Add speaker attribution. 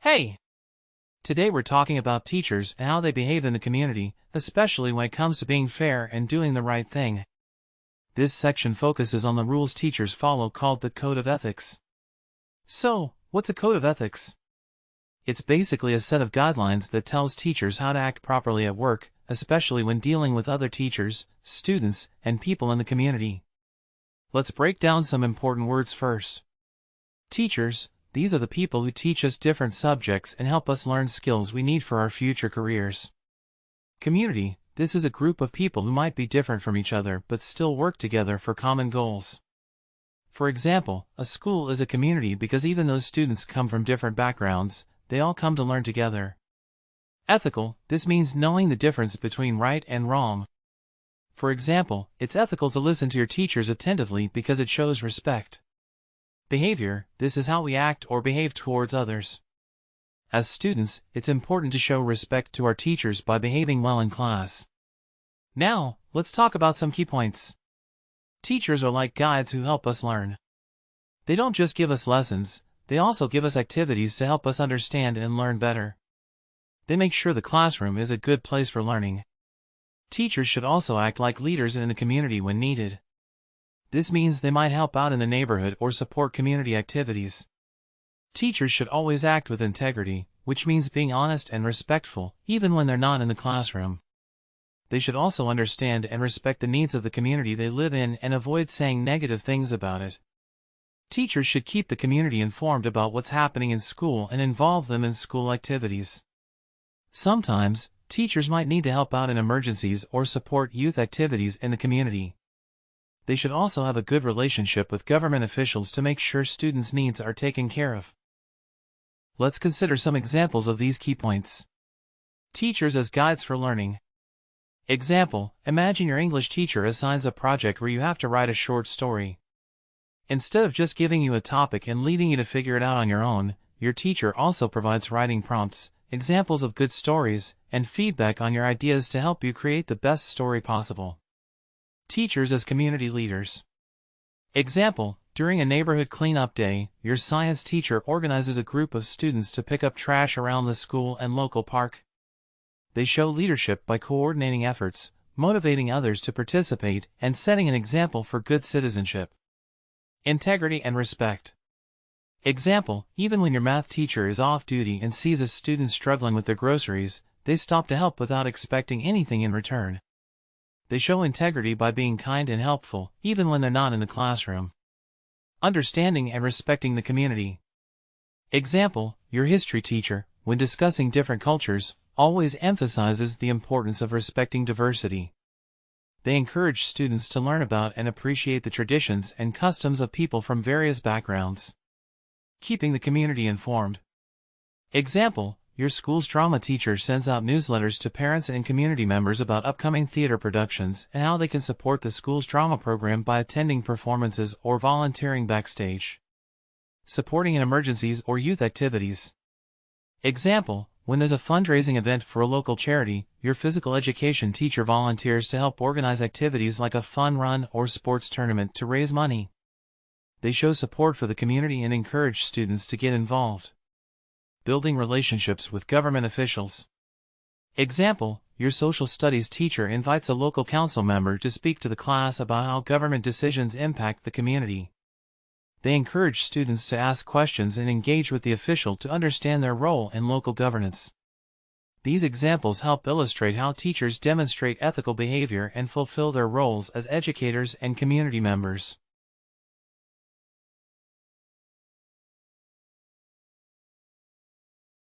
Speaker 1: Hey! Today we're talking about teachers and how they behave in the community, especially when it comes to being fair and doing the right thing. This section focuses on the rules teachers follow called the Code of Ethics. So, what's a Code of Ethics? It's basically a set of guidelines that tells teachers how to act properly at work, especially when dealing with other teachers, students, and people in the community. Let's break down some important words first. Teachers. These are the people who teach us different subjects and help us learn skills we need for our future careers. Community. This is a group of people who might be different from each other but still work together for common goals. For example, a school is a community because even though students come from different backgrounds, they all come to learn together. Ethical. This means knowing the difference between right and wrong. For example, it's ethical to listen to your teachers attentively because it shows respect. Behavior. This is how we act or behave towards others. As students, it's important to show respect to our teachers by behaving well in class. Now, let's talk about some key points. Teachers are like guides who help us learn. They don't just give us lessons, they also give us activities to help us understand and learn better. They make sure the classroom is a good place for learning. Teachers should also act like leaders in the community when needed. This means they might help out in the neighborhood or support community activities. Teachers should always act with integrity, which means being honest and respectful, even when they're not in the classroom. They should also understand and respect the needs of the community they live in and avoid saying negative things about it. Teachers should keep the community informed about what's happening in school and involve them in school activities. Sometimes, teachers might need to help out in emergencies or support youth activities in the community. They should also have a good relationship with government officials to make sure students' needs are taken care of. Let's consider some examples of these key points. Teachers as guides for learning. Example, imagine your English teacher assigns a project where you have to write a short story. Instead of just giving you a topic and leaving you to figure it out on your own, your teacher also provides writing prompts, examples of good stories, and feedback on your ideas to help you create the best story possible. Teachers as community leaders. Example, during a neighborhood cleanup day, your science teacher organizes a group of students to pick up trash around the school and local park. They show leadership by coordinating efforts, motivating others to participate, and setting an example for good citizenship. Integrity and respect. Example, even when your math teacher is off duty and sees a student struggling with their groceries, they stop to help without expecting anything in return. They show integrity by being kind and helpful, even when they're not in the classroom. Understanding and respecting the community. Example, your history teacher, when discussing different cultures, always emphasizes the importance of respecting diversity. They encourage students to learn about and appreciate the traditions and customs of people from various backgrounds. Keeping the community informed. Example, your school's drama teacher sends out newsletters to parents and community members about upcoming theater productions and how they can support the school's drama program by attending performances or volunteering backstage. Supporting in emergencies or youth activities. Example, when there's a fundraising event for a local charity, your physical education teacher volunteers to help organize activities like a fun run or sports tournament to raise money. They show support for the community and encourage students to get involved. Building relationships with government officials. Example, your social studies teacher invites a local council member to speak to the class about how government decisions impact the community. They encourage students to ask questions and engage with the official to understand their role in local governance. These examples help illustrate how teachers demonstrate ethical behavior and fulfill their roles as educators and community members.